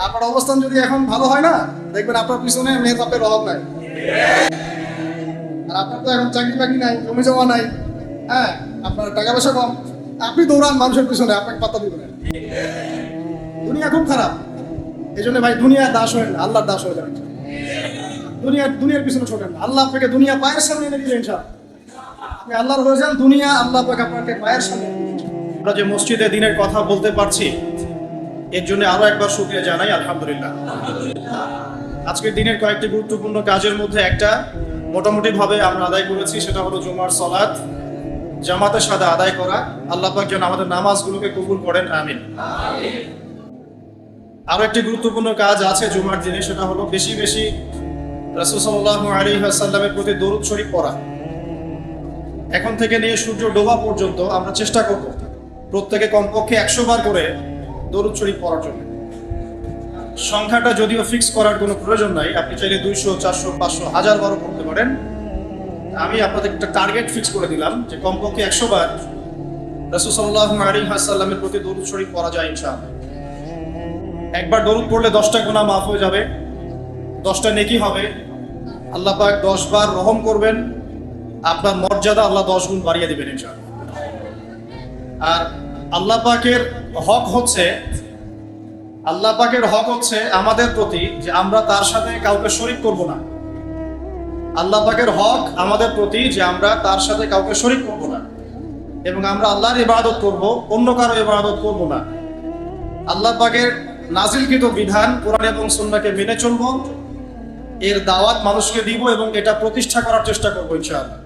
আপনার অবস্থান যদি এখন ভালো হয় না, দেখবেন আপনার পিছনে মেয়ে বাপের অভাব নাই। আর আপনার তো এখন চাকরি বাকরি নাই, জমি জমা নাই, হ্যাঁ, আপনার টাকা পয়সা কম, আপনি দৌড়ান মানুষের পিছনে, আপনাকে পাত্তা দিবেন না। দুনিয়া খুব খারাপ। এই জন্য ভাই দুনিয়ার দাস হয়ে না, আল্লাহর দাস হয়ে যাবেন। দুনিয়ার পিছনে ছোটেন না। আল্লাহ আপনাকে দুনিয়া পায়ের সামনে এনে দিবেন। আপনি আল্লাহর হয়ে যান, দুনিয়া আল্লাহ আপনাকে পায়ের সামনে। আমরা যে মসজিদে দিনের কথা বলতে পারছি, এর জন্য আরো একবার শুকরিয়া জানাই, আলহামদুলিল্লাহ। আজকের দিনের কয়েকটি গুরুত্বপূর্ণ কাজের মধ্যে একটা মোটামুটি ভাবে আমরা আদায় করেছি, সেটা হলো জুমার সালাত জামাতের সাথে আদায় করা। আল্লাহ পাক যেন আমাদের নামাজগুলোকে কবুল করেন, আমিন। আরো একটি গুরুত্বপূর্ণ কাজ আছে জুমার দিনে, সেটা হলো বেশি বেশি রাসূল সাল্লাল্লাহু আলাইহি ওয়াসাল্লামের প্রতি দরুদ শরীফ পড়া। এখন থেকে নিয়ে সূর্য ডোবা পর্যন্ত আমরা চেষ্টা করব প্রত্যেকে কমপক্ষে 100 বার করে দরুদ শরীফ পড়ার জন্য। সংখ্যাটা যদিও ফিক্স করার কোনো প্রয়োজন নাই, আপনি চাইলে 200, 400, 500, 1000 বারও করতে পারেন। আমি আপনাদের একটা টার্গেট ফিক্স করে দিলাম যে কমপক্ষে 100 বার রাসূল সাল্লাল্লাহু আলাইহি ওয়াসাল্লামের প্রতি দরুদ শরীফ পড়া যায় ইনশাআল্লাহ। একবার দরুদ পড়লে 10টা গুনাহ মাফ হয়ে যাবে, 10টা নেকি হবে। আল্লাহ পাক 10 বার রহম করবেন, আপনার মর্যাদা আল্লাহ 10 গুণ বাড়িয়ে দিবেন ইনশাআল্লাহ। আর আল্লাহ পাকের হক হচ্ছে আমাদের প্রতি যে আমরা তার সাথে কাউকে শরীক করব না। আল্লাহ পাকের হক আমাদের প্রতি যে আমরা তার সাথে কাউকে শরীক করব না এবং আমরা আল্লাহর ইবাদত করব, অন্য কারো ইবাদত করব না। আল্লাহ পাকের নাজিলকৃত বিধান কোরআন এবং সুন্নাহকে মেনে চলব, এর দাওয়াত মানুষকে দিব এবং এটা প্রতিষ্ঠা করার চেষ্টা করব ইনশাআল্লাহ।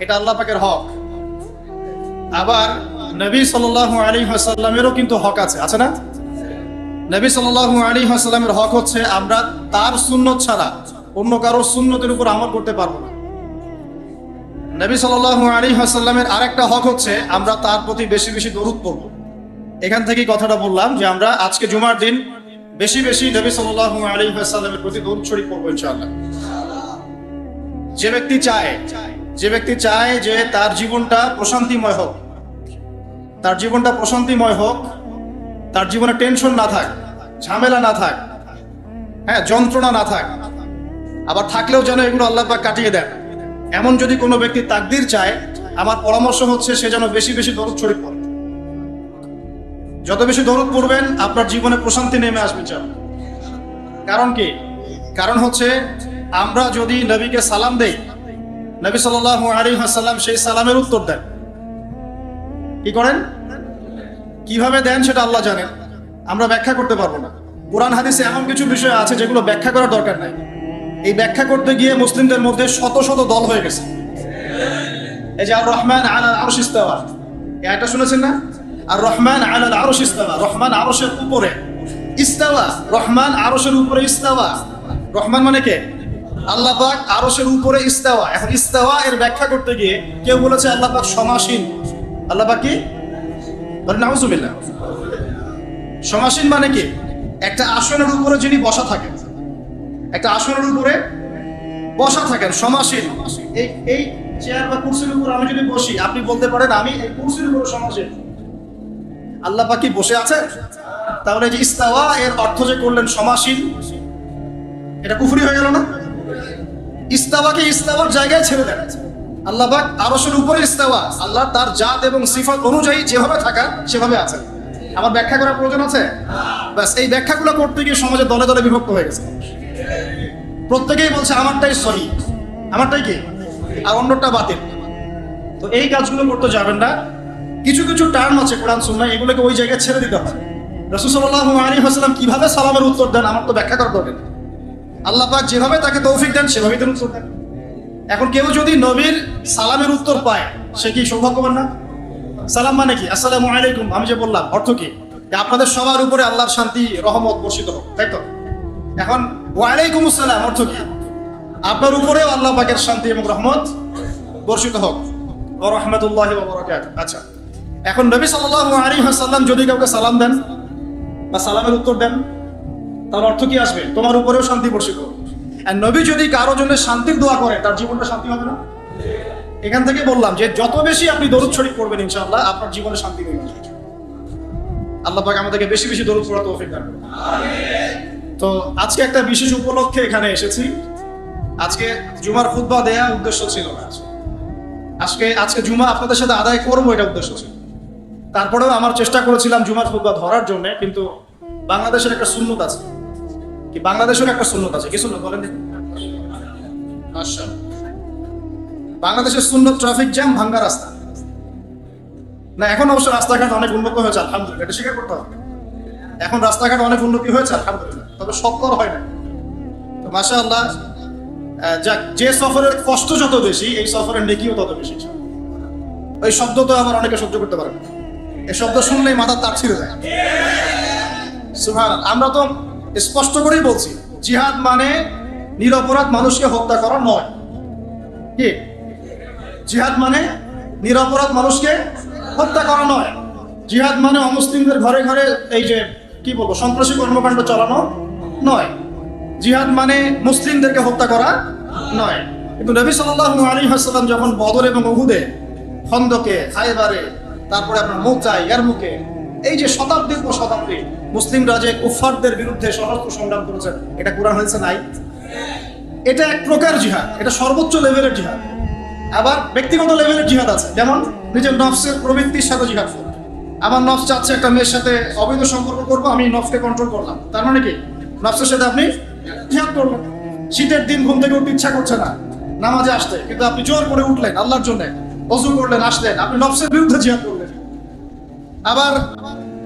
এটা আল্লাহ পাকের হক। আবার নবী সাল্লাল্লাহু আলাইহি ওয়াসাল্লামেরও কিন্তু হক আছে না? নবী সাল্লাল্লাহু আলাইহি ওয়াসাল্লামের হক হচ্ছে আমরা তার সুন্নত ছাড়া অন্য কারোর সুন্নতের উপর আমল করতে পারবো না। নবী সাল্লাল্লাহু আলাইহি ওয়াসাল্লামের আরেকটা হক হচ্ছে আমরা তার প্রতি বেশি বেশি দরুদ পড়ব। এখান থেকেই কথাটা বললাম যে আমরা আজকে জুমার দিন বেশি বেশি নবী সাল্লাল্লাহু আলাইহি ওয়াসাল্লামের প্রতি দরুদ শরীফ পড়ব ইনশাআল্লাহ। যে ব্যক্তি চায় যে তার জীবনটা প্রশান্তিময় হোক, তার জীবনে টেনশন না থাক, ঝামেলা না থাক, হ্যাঁ, যন্ত্রণা না থাক, আবার থাকলেও যেন এগুলো আল্লাহ পাক কাটিয়ে দেন, এমন যদি কোনো ব্যক্তি তাকদীর চায়, আমার পরামর্শ হচ্ছে সে যেন বেশি বেশি দরুদ শরীফ পড়ে। যত বেশি দরুদ পড়বেন আপনার জীবনে প্রশান্তি নেমে আসবে। কারণ কি? কারণ হচ্ছে আমরা যদি নবীকে সালাম দেই, নবী সাল্লাল্লাহু আলাইহি ওয়াসাল্লাম সেই সালামের উত্তর দেন। কি করেন? কিভাবে দেন সেটা আল্লাহ জানেন, আমরা ব্যাখ্যা করতে পারবো না। কোরআন হাদিসে এমন কিছু বিষয় আছে যেগুলো ব্যাখ্যা করার দরকার নাই। এই ব্যাখ্যা করতে গিয়ে মুসলিমদের মধ্যে শত শত দল হয়ে গেছে। এই যে আর রহমান আলাল আরশ ইস্তাওয়া, এটা শুনেছেন না? আর রহমান আলাল আরশ ইস্তাওয়া, রহমান আরশের উপরে ইস্তাওয়া, রহমান আরশের উপরে ইস্তাওয়া। রহমান মানে কে? আল্লাহ পাক আরশের উপরে ইস্তাওয়া। এখন ইস্তাওয়া এর ব্যাখ্যা করতে গিয়ে কেউ বলেছে আল্লাহ পাক সমাসীন। আল্লাহ পাক কি? নাউজুবিল্লাহ। সমাসীন মানে কি? একটা আসনের উপরে যিনি বসা থাকেন, একটা আসনের উপরে বসা থাকেন, সমাসীন। এই চেয়ার বা কুরসির উপর আমি যদি বসি, আপনি বলতে পারেন আমি এই কুরসির উপরে সমাসীন। আল্লাহ পাক কি বসে আছে? তাহলে যে ইস্তাওয়া এর অর্থ যে করলেন সমাসীন, এটা কুফরি হয়ে গেল না? ইস্তাওয়াকে ইস্তাওয়ার জায়গায় ছেড়ে দেন। আল্লাহ পাক আরশের উপরে ইস্তাওয়া, আল্লাহ তার জাত এবং সিফাত অনুযায়ী যেভাবে থাকা সেভাবে আছেন। আমার ব্যাখ্যা করার প্রয়োজন আছে? ব্যাস, এই ব্যাখ্যাগুলো করতে গিয়ে সমাজে দলে দলে বিভক্ত হয়ে গেছে। প্রত্যেকেই বলছে আমারটাই সহি, আমারটাই কি, আর অন্যটা বাতিল। তো এই কাজগুলো করতে যাবেন না। কিছু কিছু টার্ম আছে কোরআন সুন্নাহ, এগুলোকে ওই জায়গায় ছেড়ে দিতে হয়। রাসূল সাল্লাল্লাহু আলাইহি ওয়াসাল্লাম কিভাবে সালামের উত্তর দেন আমার তো ব্যাখ্যা করার দরকার নেই। আল্লাহ পাক যেভাবে তাকে তৌফিক দেন সেভাবেই তার উত্তর দেন। এখন কেউ যদি নবীর সালামের উত্তর পায়, সে কি সৌভাগ্যবান না? সালাম মানে কি? আসসালামু আলাইকুম, আমি যে বললাম অর্থ কি? আপনাদের সবার উপরে আল্লাহর শান্তি রহমত বর্ষিত হোক, তাই তো? এখন ওয়ালাইকুম আসসালাম অর্থ কি? আপনার উপরেও আল্লাহ পাকের শান্তি এবং রহমত বর্ষিত হোক, ওয়া রাহমাতুল্লাহি ওয়া বারাকাতুহু। আচ্ছা, এখন নবী সাল্লাল্লাহু আলাইহি ওয়াসাল্লাম যদি কাউকে সালাম দেন বা সালামের উত্তর দেন, তার অর্থ কি আসবে? তোমার উপরেও শান্তি বর্ষিত হোক। আর নবী যদি কারো জন্য শান্তির দোয়া করে, তার জীবনটা শান্তি হবে না? এখান থেকে বললাম যে যত বেশি আপনি দরুদ শরীফ পড়বেন ইনশাআল্লাহ আপনার জীবনে শান্তি নেমে আসবে। আল্লাহ পাক আমাদেরকে বেশি বেশি দরুদ পড়ার তৌফিক দান করুন। আমিন। তো আজকে একটা বিশেষ উপলক্ষে এখানে এসেছি। আজকে জুমার খুতবা দেয়া উদ্দেশ্য ছিল না, আজকে জুমা আপনাদের সাথে আদায় করবো এটা উদ্দেশ্য ছিল। তারপরেও আমার চেষ্টা করেছিলাম জুমার খুতবা ধরার জন্য, কিন্তু বাংলাদেশের একটা সুন্নত আছে, কি বাংলাদেশের একটা সুন্নত আছে, কি সুন্নত বলেন দেখি? আচ্ছা, বাংলাদেশের সুন্নত ট্রাফিক জ্যাম, ভাঙ্গা রাস্তা। না, এখন অবশ্য রাস্তাঘাট অনেক উন্নত হয়েছে আলহামদুলিল্লাহ, এটা স্বীকার করতে হবে। এখন রাস্তাঘাট অনেক উন্নতি হয়েছে আলহামদুলিল্লাহ, তবে সফল হয় না। তো মাশাআল্লাহ, যাক, যে সফরের কষ্ট যত বেশি, এই সফরের নেকিও তত বেশি। ওই শব্দ তো আমার অনেকে সহ্য করতে পারে না, এই শব্দ শুনলেই মাথার তার ছিঁড়ে যায়। সুবহানাল্লাহ, আমরা তো স্পষ্ট করেই বলছি, জিহাদ মানে নিরপরাধ মানুষকে হত্যা করা নয়। কি জিহাদ মানে? নিরপরাধ মানুষকে হত্যা করা নয়। জিহাদ মানে অমুসলিমদের ঘরে ঘরে এই যে কি বলবো সন্ত্রাসী কর্মকাণ্ড চালানো নয়। জিহাদ মানে মুসলিমদেরকে হত্যা করা নয়। কিন্তু নবী সাল্লাল্লাহু আলাইহি ওয়াসাল্লাম যখন বদর এবং উহুদে, খন্দকে, খায়বারে, তারপরে আপনার মুতায়, ইয়ারমুকে, এই যে শতাব্দীর পর শতাব্দী মুসলিমরা যে কুফফারদের বিরুদ্ধে সশস্ত্র সংগ্রাম করেছেন, এটা কোরআন হাদিসে নাই? এটা এক প্রকার জিহাদ, এটা সর্বোচ্চ লেভেলের জিহাদ। আবার ব্যক্তিগত লেভেলের জিহাদ আছে, যেমন নিজের নফসের প্রবৃত্তির সাথে জিহাদ করব। আমার নফস চাচ্ছে একটা মেয়ের সাথে অবৈধ সম্পর্ক করবো, আমি নফসকে কন্ট্রোল করলাম, তার মানে কি নফসের সাথে আপনি জিহাদ করলেন। শীতের দিন ঘুম থেকে উঠতে ইচ্ছা করছে না নামাজে আসতে, কিন্তু আপনি জোর করে উঠলেন আল্লাহর জন্য, ওযু করলেন, আসলেন, আপনি নফসের বিরুদ্ধে জিহাদ করলেন। আবার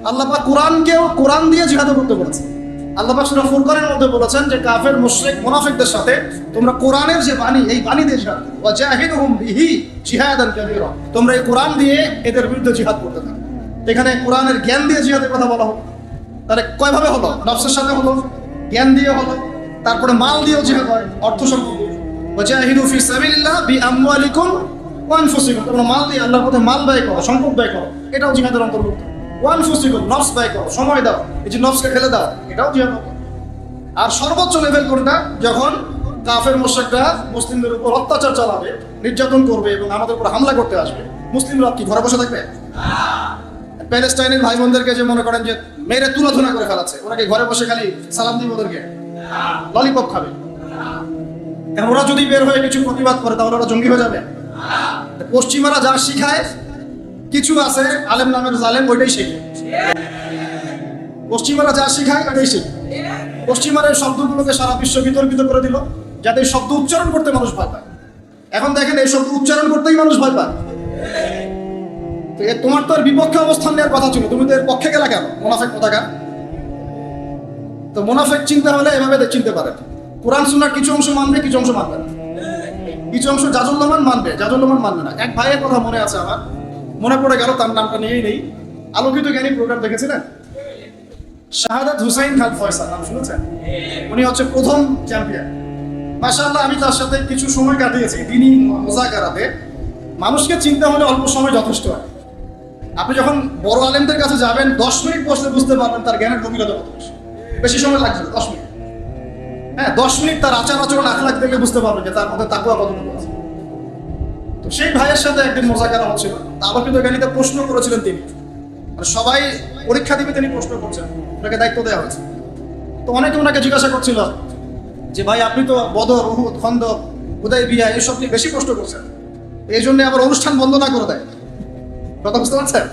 আল্লাহ পাক কোরআনকেও কোরআন দিয়ে জিহাদ করতে বলেছেন। আল্লাহ পাক সূরা ফুরকানের মধ্যে বলেছেন যে কাফের, মুশরিক, মুনাফিকদের সাথে তোমরা কোরআনের যে বাণী, এই বাণী দিয়ে জিহাদ করো। ওয়া জাহিদুহুম বিহি জিহাদান কাবীরা, তোমরা এই কোরআন দিয়ে এদের বিরুদ্ধে জিহাদ করতে থাকো। এখানে কোরআনের জ্ঞান দিয়ে জিহাদের কথা বলা হলো। তাহলে কয়ভাবে হলো? নফসের সাথে হলো, জ্ঞান দিয়ে হলো, তারপরে মাল দিয়েও জিহাদ হয়, অর্থ সম্পদ। ওয়া জাহিদু ফি সাবিলিল্লাহ বিআমওয়ালিকুম ওয়া আনফুসিকুম, তোমরা মাল দিয়ে আল্লাহর পথে মাল ব্যয় করো, সম্পদ ব্যয় করো, এটাও জিহাদের অন্তর্ভুক্ত। ওয়া আনফুসিকুম, নফস ব্যয় করো, সময় দাও, এই যে নফসকে ফেলে দাও, এটাও জিহাদ। আর সর্বোচ্চ লেভেল কোনটা? যখন কাফের মুশরিকরা মুসলিমদের উপর অত্যাচার চালাবে, নির্যাতন করবে এবং আমাদের উপর হামলা করতে আসবে, মুসলিমরা কি ঘরে বসে থাকবে? প্যালেস্টাইনের ভাই বোনদেরকে যে মনে করেন যে মেরে তুলাধুনা করে ফেলাচ্ছে, ওরা কি ঘরে বসে খালি সালাম দিব ওদেরকে? ললিপপ খাবে? এখন ওরা যদি বের হয়ে কিছু প্রতিবাদ করে, তাহলে ওরা জঙ্গি হয়ে যাবে? পশ্চিমারা যা শিখায়, কিছু আছে আলেম নামের জালেম, ওইটাই শেখে। পশ্চিমারা যা শিখায় ওইটাই শেখে। পশ্চিমারা এই শব্দগুলোকে সারা বিশ্ব বিতর্কিত করে দিল, যাতে এই শব্দ উচ্চারণ করতে মানুষ ভয় পায়। এখন দেখেন, এই শব্দ উচ্চারণ করতেই মানুষ ভয় পায়। তো তোমার তো এর বিপক্ষে অবস্থান নেওয়ার কথা ছিল, তুমি তো এর পক্ষে গেলা কেন? মুনাফিক কোথাকার। তো মুনাফিক চিনতে হলে এভাবে চিনতে পারে, কোরআন সুন্নাহর কিছু অংশ মানবে, কিছু অংশ মানবে না, কিছু অংশ জাজুল্লামান মানবে, জাজুল্লামান মানবে না। এক ভাইয়ের কথা মনে আছে আমার, মনে পড়ে গেল, তার নামটা নিয়েই নেই। আলোকিত জ্ঞানী প্রোগ্রাম দেখেছিলেন? শাহাদাত হুসাইন খান ফয়সাল, নাম শুনেছেন? উনি হচ্ছে প্রথম চ্যাম্পিয়ন। মাশাআল্লাহ, আমি তার সাথে কিছু সময় কাটিয়েছি দিনই মুযাকারাতে। মানুষকে চিনতে হলে অল্প সময় যথেষ্ট হয়। আপনি যখন বড় আলেমদের কাছে যাবেন, 10 মিনিট বসলে বুঝতে পারবেন তার জ্ঞানের গভীরতা কত বেশি। বেশি সময় লাগছে 10 মিনিট। হ্যাঁ, 10 মিনিট তার আচার আচরণ, আখলাক দেখলে বুঝতে পারবেন যে তার মধ্যে তাকওয়া কতটুকু আছে। তো সেই ভাইয়ের সাথে একদিন মুযাকারা হচ্ছিল, আলোকিত জ্ঞানীতে প্রশ্ন করেছিলেন তিনি। সবাই পরীক্ষা দিবে, তিনি প্রশ্ন করছেন, ওনাকে দায়িত্ব দেওয়া হয়েছে। তো অনেকে ওনাকে জিজ্ঞাসা করছিল যে ভাই, আপনি তো বদর, উহুদ, খন্দক, হুদায়বিয়া এইসব নিয়ে বেশি প্রশ্ন করছেন, এই জন্য আবার অনুষ্ঠান বন্ধ না করে দেয়। কথা বুঝতে পারছেন?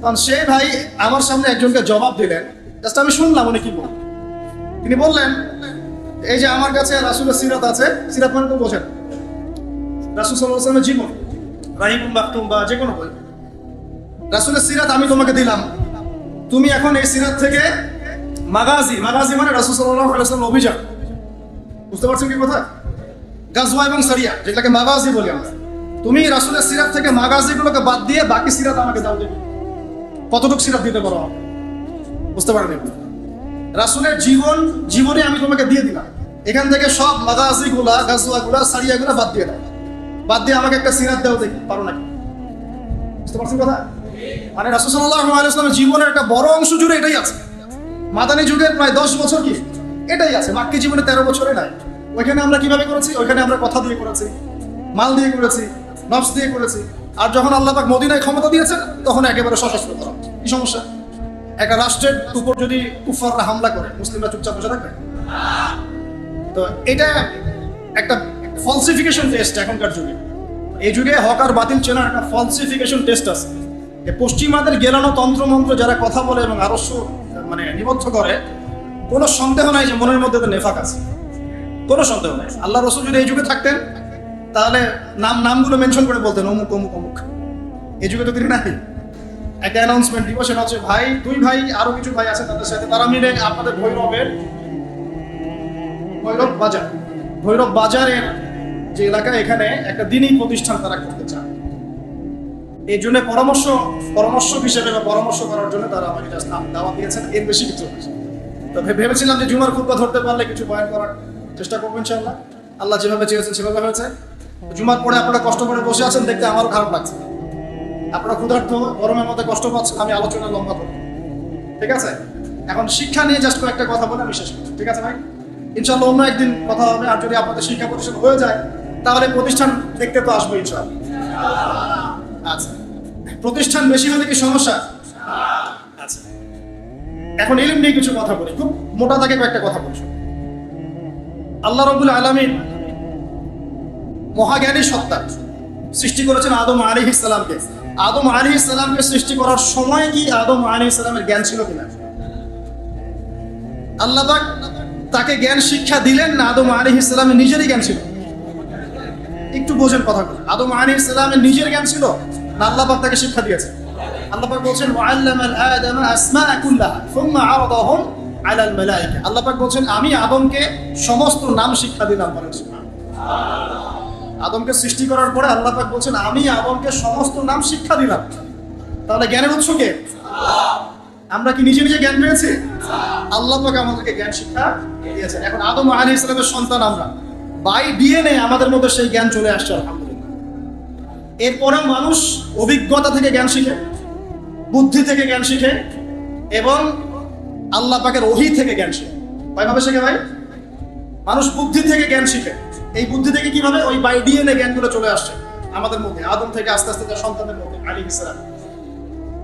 কারণ সেই ভাই আমার সামনে একজনকে জবাব দিলেন, জাস্ট আমি শুনলাম উনি কি বলেন। তিনি বললেন, এই যে আমার কাছে রাসূলের সিরাত আছে, সিরাত মানে তো বোঝেন, রাসূল সাল্লাল্লাহু আলাইহি ওয়াসাল্লামের জীবন, রাহিবুল মাকতুম বা যে কোনো বই, রাসূলের সিরাত আমি তোমাকে দিলাম। তুমি এখন এই সিরাত থেকে মাগাজি, মাগাজি মানে রাসূল সাল্লাল্লাহু আলাইহি ওয়াসাল্লাম অভিযান, বুঝতে পারছেন কি কথা? গাজওয়া এবং সারিয়া, যেটাকে মাগাজি বলি আমরা। তুমি রাসূলের সিরাত থেকে মাগাজিগুলোকে বাদ দিয়ে বাকি সিরাত আমাকে দাও। দেবে কতটুকু সিরাত দিতে পারো? বুঝতে পারেন? রাসূলের জীবনে আমি তোমাকে দিয়ে দিলাম, এখান থেকে সব মাগাজিগুলা, গাজওয়াগুলা, সারিয়াগুলা বাদ দিয়ে দাও, বাদ দিয়ে আমাকে একটা সিরাত দাও, দেখি পারো নাকি। বুঝতে পারছেন কথা? মানে রাসূল সাল্লাল্লাহু আলাইহি ওয়াসাল্লামের জীবনের একটা বড় অংশ জুড়ে এটাই আছে। মাদানী যুগের প্রায় 10 বছর কি এটাই আছে, মাক্কি জীবনে 13 বছরে নাই। ওইখানে আমরা কিভাবে করেছি? ওইখানে আমরা কথা দিয়ে করেছি, মাল দিয়ে করেছি, নফস দিয়ে করেছি। আর যখন আল্লাহ পাক মদিনায় ক্ষমতা দিয়েছেন, তখন একেবারে সশস্ত্র করা। কি সমস্যা? একটা রাষ্ট্রের উপর যদি কুফাররা হামলা করে মুসলিমরা চুপচাপ বসে থাকবে? তো এটা একটা ফলসিফিকেশন টেস্ট এখনকার যুগে। এই যুগে হক আর বাতিল চেনার একটা ফলসিফিকেশন টেস্ট আছে। যে পশ্চিমাদের গেলানো তন্ত্রমন্ত্র যারা কথা বলে এবং আরো মানে নিবদ্ধ করে, কোনো সন্দেহ নাই যে মনের মধ্যে তো নেফাক আছে, কোনো সন্দেহ নাই। আল্লাহ রসুল যদি এই যুগে থাকতেন তাহলে নামগুলো মেনশন করে বলতেন অমুক অমুক অমুক। এই যুগে তো তিনি নাই। একটা অ্যানাউন্সমেন্ট দিব, সেটা হচ্ছে ভাই, দুই ভাই আরো কিছু ভাই আছে তাদের সাথে, তারা মিলে আপনাদের ভৈরব বাজারের যে এলাকা, এখানে একটা দিনই প্রতিষ্ঠান তারা করতে চান। এই জন্য পরামর্শ হিসেবে বা পরামর্শ করার জন্য তারা আমাকে জাস্ট দাওয়াত দিয়েছেন, এর বেশি কিছু হয়েছে। তো ভেবেছিলাম যে জুমার খুতবা ধরতে পারলে কিছু বয়ান করার চেষ্টা করবো ইনশাআল্লাহ। আল্লাহ যেভাবে চেয়েছেন সেভাবে হয়েছে। জুমার পরে আপনারা কষ্ট করে বসে আছেন দেখতে আমারও খারাপ লাগছে। আপনারা ক্ষুধার্ত, গরমের মধ্যে কষ্ট পাচ্ছেন, আমি আলোচনা লম্বা করবো, ঠিক আছে? এখন শিক্ষা নিয়ে জাস্ট কয়েকটা কথা বলে আমি শেষ করছি, ঠিক আছে ভাই? ইনশাআল্লাহ অন্য একদিন কথা হবে। আর যদি আপনাদের শিক্ষা প্রতিষ্ঠান হয়ে যায় তাহলে প্রতিষ্ঠান দেখতে তো আসবো ইনশাআল্লাহ। আচ্ছা, প্রতিষ্ঠান বেশি হলে কি সমস্যা? আচ্ছা, এখন ইলম নিয়ে কিছু কথা বলি, খুব মোটা দাগে কয়েকটা কথা বলছি। আল্লাহ রাব্বুল আলামিন মহাজ্ঞানী সত্তা, সৃষ্টি করেছেন আদম আলাইহিস সালামকে। আদম আলাইহিস সালামকে সৃষ্টি করার সময় কি আদম আলাইহিস সালামের জ্ঞান ছিল কিনা? আল্লাহ পাক তাকে জ্ঞান শিক্ষা দিলেন না আদম আলাইহিস সালামের নিজেরই জ্ঞান ছিল? একটু বোঝেন কথাগুলো। আদম আলাইহিস সালামের নিজের জ্ঞান ছিল না আল্লাহ পাক তাকে শিক্ষা দিয়েছে? আল্লাহ পাক বলছেন ওয়াআল্লামা আদামা আসমাআ কুল্লাহা সুম্মা আরাদাহুম আলাল মালায়েকা। আল্লাহ পাক বলছেন আমি আদমকে সমস্ত নাম শিক্ষা দিলাম। আদমকে সৃষ্টি করার পরে আল্লাহ পাক বলছেন আমি আদমকে সমস্ত নাম শিক্ষা দিলাম। তাহলে জ্ঞানের উৎস কে? আমরা কি নিজে নিজে জ্ঞান পেয়েছি? আল্লাহ পাক আমাদেরকে জ্ঞান শিক্ষা দিয়েছেন। এখন আদম আলাইহিস সালামের সন্তান আমরা, বাই ডিএনএ আমাদের মধ্যে সেই জ্ঞান চলে আসছে আলহামদুলিল্লাহ। এরপরে মানুষ অভিজ্ঞতা থেকে জ্ঞান শিখে, বুদ্ধি থেকে জ্ঞান শিখে এবং আল্লাহ পাকের ওহী থেকে জ্ঞান শিখে। কয়ভাবে শিখে ভাই? মানুষ বুদ্ধি থেকে জ্ঞান শিখে। এই বুদ্ধি থেকে কিভাবে? ওই বাই ডিএনএ জ্ঞানগুলো চলে আসছে আমাদের মধ্যে, আদম থেকে আস্তে আস্তে তার সন্তানের মধ্যে আলাইহিস সালাম।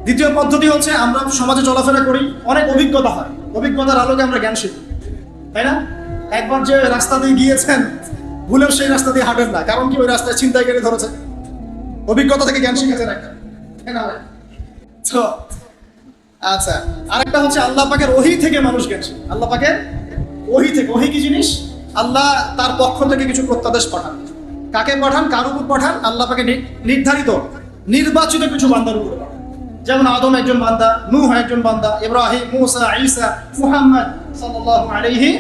দ্বিতীয় পদ্ধতি হচ্ছে আমরা সমাজে চলাফেরা করি, অনেক অভিজ্ঞতা হয়, অভিজ্ঞতার আলোকে আমরা জ্ঞান শিখি, তাই না? একবার যে রাস্তা দিয়ে গিয়েছেন ভুলেও সেই রাস্তা দিয়ে হাঁটেন না, কারণ কি ওই রাস্তায় ছিনতাইকারী ধরেছে। অভিজ্ঞতা থেকে জ্ঞান শিখেছেন একটা, তাই না ভাই? তো আচ্ছা, আরেকটা হচ্ছে আল্লাহ পাকের ওহী থেকে মানুষ জ্ঞান শিখে। আল্লাহ পাকের ওহী থেকে। ওহী কি জিনিস? আল্লাহ তার পক্ষ থেকে কিছু প্রত্যাদেশ পাঠান। কাকে পাঠান? কার উপর পাঠান? আল্লাহ পাকে নির্ধারিত নির্বাচিত কিছু বান্দার উপর পাঠান। যেমন আদম একজন বান্দা, নূহ একজন বান্দা, ইব্রাহিম, মূসা, ঈসা, মুহাম্মদ সাল্লাল্লাহু আলাইহি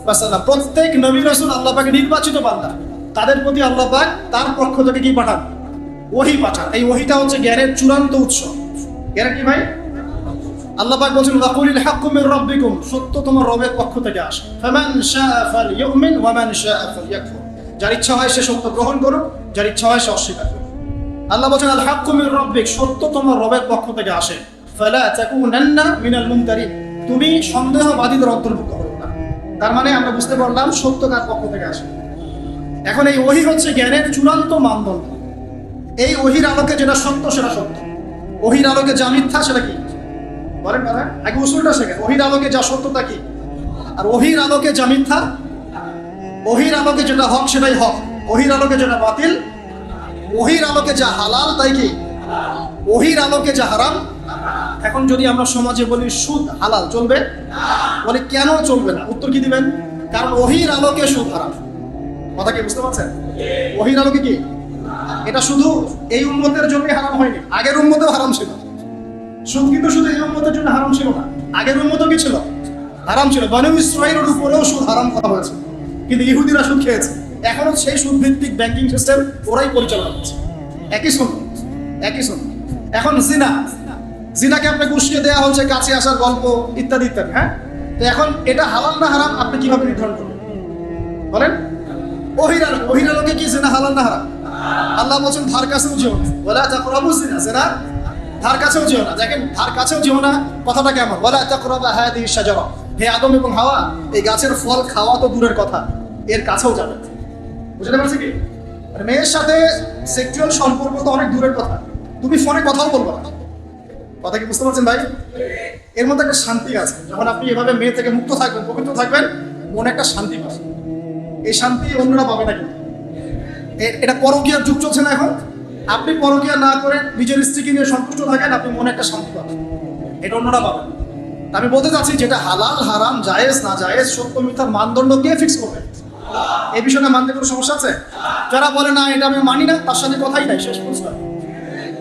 ওয়াসাল্লাম, প্রত্যেক নবী রাসূল আল্লাহ পাকে নির্বাচিত বান্দা। তাদের প্রতি আল্লাহ পাক তার পক্ষ থেকে কি পাঠান? ওহী পাঠান। এই ওহীটা হচ্ছে জ্ঞানের চূড়ান্ত উৎস। জ্ঞান কি ভাই? আল্লাহ পাক বলেন ওয়াকুলিল হাক্কু মির রাব্বিকুম, সত্য তোমার রবের পক্ষ থেকে আসে। ফামান শাআ ফালইউমিন ওয়া মান শাআ ফালইয়াকফুর, যার ইচ্ছা হয় সে সত্য গ্রহণ করুক, যার ইচ্ছা হয় সে অস্বীকার করুক। আল্লাহ বলেন আল হাক্কু মির রাব্বিক, সত্য তোমার রবের পক্ষ থেকে আসে। ফালা তাকুনান্না মিনাল মুমতারিন, তুমি সন্দেহবাদীদের অন্তর্ভুক্ত হবে না। তার মানে আমরা বুঝতে পারলাম সত্য কার পক্ষ থেকে আসে। এখন এই ওহী হচ্ছে জ্ঞানের চূড়ান্ত মানদণ্ড। এই ওহীর আলোকে যেটা সত্য সেটা সত্য, ওহীর আলোকে যা মিথ্যা সেটা কি? বলেন দাদা, আগে উসুলটা শেখেন। ওহীর আলোকে যা সত্যতা কি, আর ওহীর আলোকে যা মিথ্যা। ওহীর আলোকে যেটা হক সেটাই হক, ওহীর আলোকে যেটা বাতিল। ওহীর আলোকে যা হালাল তাই কি, ওহীর আলোকে যা হারাম। এখন যদি আমরা সমাজে বলি সুদ হালাল, চলবে? বলে কেন চলবে না? উত্তর কি দিবেন? কারণ ওহীর আলোকে সুদ হারাম। কথা কি বুঝতে পারছেন? ওহীর আলোকে কি, এটা শুধু এই উম্মতের জন্যই হারাম হয়নি, আগের উম্মতেও হারাম ছিল। সুদ কিন্তু শুধু এই উম্মতের জন্য হারাম ছিল না, আগের উম্মতও কি ছিল? হারাম ছিল। বনু ইসরাঈলের উপরেও সুদ হারাম করা হয়েছে, কিন্তু ইহুদিরা সুদ খেয়েছে। এখনো সেই সুদ ভিত্তিক ব্যাংকিং সিস্টেম ওরাই পরিচালনা করছে। একই শোন। এখন জিনাকে আপনি ঘুষিয়ে দেওয়া হচ্ছে, কাছে আসার গল্প ইত্যাদি ইত্যাদি। হ্যাঁ, তো এখন এটা হালাল না হারাম আপনি কিভাবে নির্ধারণ করবেন বলেন? ওহীর আলোকে কি জিনা হালাল না হারাম? আল্লাহ বলছেন ধার কাছেও যেও না, ওয়ালা তাকরাবুজ জিনা, জিনা ধার কাছেও যেও না। দেখেন ধার কাছেও যেও না কথাটা কেমন? ওয়ালা তাকরাবা হাদিহি শাজারা, হে আদম এবং হাওয়া, এই গাছের ফল খাওয়া তো দূরের কথা, এর কাছেও যাবে। বুঝতে পারছি কি? মেয়ের সাথে সেক্সুয়াল সম্পর্ক তো অনেক দূরের কথা, তুমি ফোনে কথাও বলবো না। কথা কি বুঝতে পারছেন ভাই? এর মধ্যে একটা শান্তি আছে। যখন আপনি এভাবে মেয়ে থেকে মুক্ত থাকবেন, পবিত্র থাকবেন, মনে একটা শান্তি পাবেন। এই শান্তি অন্যরা পাবে না। কিন্তু এটা পরকীয়ার যুগ চলছে না এখন। আপনি পরকীয়া না করে নিজের স্ত্রীকে নিয়ে সন্তুষ্ট থাকেন, আপনি মনে একটা শান্তি পাবেন, এটা অন্যরা পাবেন। আমি বলতে চাচ্ছি, যেটা হালাল হারাম, জায়েজ না জায়েজ, সত্য মিথ্যার মানদণ্ড কে ফিক্স করবে? এই বিষয়টা মানতে কোনো সমস্যা আছে? যারা বলে না এটা আমি মানি না, তার সাথে কথাই নাই, শেষ প্রশ্ন।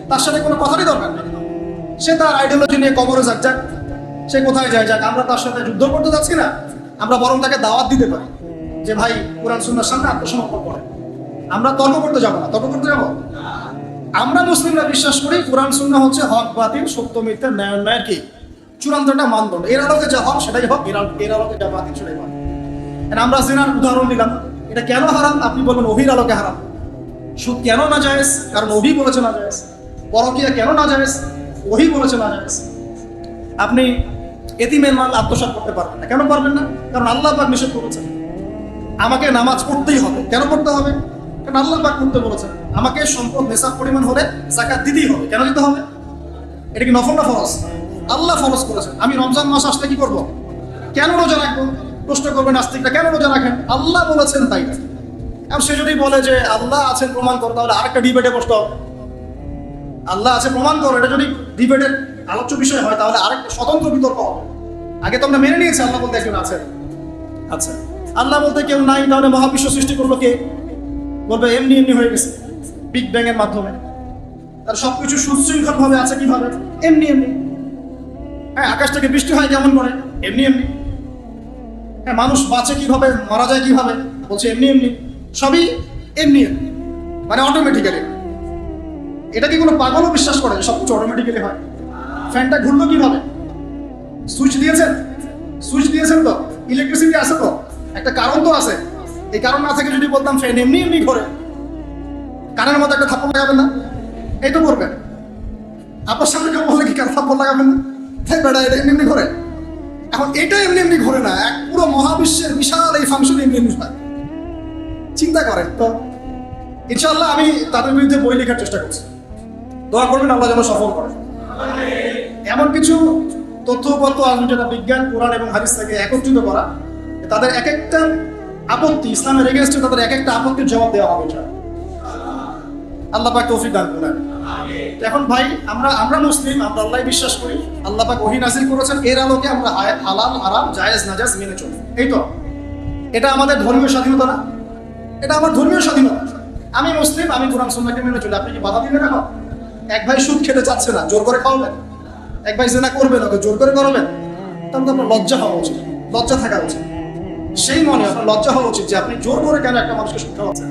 তার সাথে কোনো কথারই দরকার নেই। সে তার আইডিওলজি নিয়ে কবরে যাক যাক, সে কোথায় যায় যাক। আমরা তার সাথে যুদ্ধ করতে যাচ্ছি না, আমরা বরং তাকে দাওয়াত দিতে পারি যে ভাই কোরআন সুন্নাহর সামনে আত্মসমর্পণ করে। আমরা তর্ক করতে যাবো না। তর্ক করতে যাবো? আমরা মুসলিমরা বিশ্বাস করি কোরআন সুন্নাহ হচ্ছে হক বাতিল, সত্য মিথ্যা, ন্যায় অন্যায়ের কি চূড়ান্ত একটা মানদণ্ড। এর আলোকে যা হক সেটাই হক, এর আলোকে যা বাতিল সেটাই বাতিল। আমরা জিনার উদাহরণ দিলাম, এটা কেন হারাম? আপনি বলবেন ওহীর আলোকে হারাম। সুদ কেন না জায়েজ? কারণ ওহী বলেছে না জায়েজ। পরকীয়া কেন না জায়েজ? ওহী বলেছে না জায়েজ। আপনি এতিমের মাল আত্মসাৎ করতে পারবেন না। কেন পারবেন না? কারণ আল্লাহ পাক নিষেধ করেছেন। আমাকে নামাজ পড়তেই হবে। কেন পড়তে হবে? কারণ আল্লাহ পাক করতে বলেছেন। আমাকে সম্পদ নেশাব পরিমাণ হলে যাকাত দিতেই হবে। কেন দিতে হবে? এটা কি নফল না ফরজ? আল্লাহ ফরজ করেছেন। আমি রমজান মাস আসলে কি করব? কেন রোজা রাখবো? প্রশ্ন করবেন নাস্তিকরা, কেন রোজা রাখেন? আল্লাহ বলেছেন তাই না। আর সে যদি বলে যে আল্লাহ আছেন প্রমাণ করো, তাহলে আরেকটা ডিবেটে বসতে হবে। আল্লাহ আছে প্রমাণ করো, এটা যদি ডিবেটের আলোচ্য বিষয় হয়, তাহলে আরেকটা স্বতন্ত্র বিতর্ক হবে। আগে তো আমরা মেনে নিয়েছি আল্লাহ বলতে একজন আছেন। আচ্ছা, আল্লাহ বলতে কেউ নাই, তাহলে মহাবিশ্ব সৃষ্টি করলো কে? বলবে এমনি এমনি হয়ে গেছে, বিগ ব্যাং এর মাধ্যমে। তার সবকিছু সুশৃঙ্খল ভাবে আছে কিভাবে? এমনি এমনি। হ্যাঁ, আকাশ থেকে বৃষ্টি হয় কেমন করে? এমনি এমনি। হ্যাঁ, মানুষ বাঁচে কিভাবে, মারা যায় কিভাবে? বলছে এমনি এমনি। সবই এমনি এমনি, মানে অটোমেটিক্যালি। এটা কি কোনো পাগলও বিশ্বাস করে সবকিছু অটোমেটিক্যালি হয়? ফ্যানটা ঘুরলো কিভাবে? সুইচ দিয়েছেন? সুইচ দিয়েছেন তো, ইলেকট্রিসিটি আছে তো, একটা কারণ তো আছে। এই কারণ না থাকে যদি বলতাম ফ্যান এমনি এমনি ঘোরে, কানের মতো একটা থাপ্পড় লাগাবেন না? এই তো করবেন। আপনার সামনে কেউ বললে কি কার থাপ্পড় লাগাবেন না? তাই বেড়া, এটা এমনি এমনি ঘোরে। এখন এটা এমনি এমনি ঘোরে না, এক পুরো মহাবিশ্বের বিশাল এই ফাংশন এমনি এমনি হয়। চিন্তা করেন তো। ইনশাআল্লাহ আমি তাদের বিরুদ্ধে বই লেখার চেষ্টা করছি। দোয়া করবেন আল্লাহ যেন সফল করে। এমন কিছু তথ্যপত্র আসবে যেটা বিজ্ঞান, কোরআন এবং হাদিস থেকে একত্রিত করা, তাদের এক একটা আপত্তি, ইসলামের এগেইনস্টে তাদের এক একটা আপত্তির জবাব দেওয়া হবে। আল্লাহ পাক তৌফিক দান করুন। এখন ভাই, আমরা মুসলিম, আমরা আল্লাহ বিশ্বাস করি। আল্লাহ পাক ওহী নাযিল করেছেন, এর আলোকে আমরা হালাল হারাম, জায়েজ নাজায়েজ মেনে চলি। এই তো, এটা আমাদের ধর্মীয় স্বাধীনতা না? এটা আমার ধর্মীয় স্বাধীনতা। আমি মুসলিম, আমি কোরআন সুন্নাহকে মেনে চলি। আপনি কি বাধা দিবেন? এখন এক ভাই সুদ খেতে চাচ্ছে না, জোর করে খাওয়াবেন? এক ভাই জিনা করবেন, ওকে জোর করে করাবেন? তাহলে তো আপনার লজ্জা হওয়া উচিত, লজ্জা থাকা উচিত। সেই মনে আপনার লজ্জা হওয়া উচিত যে আপনি জোর করে কেন একটা মানুষকে সুদ খাওয়াচ্ছেন,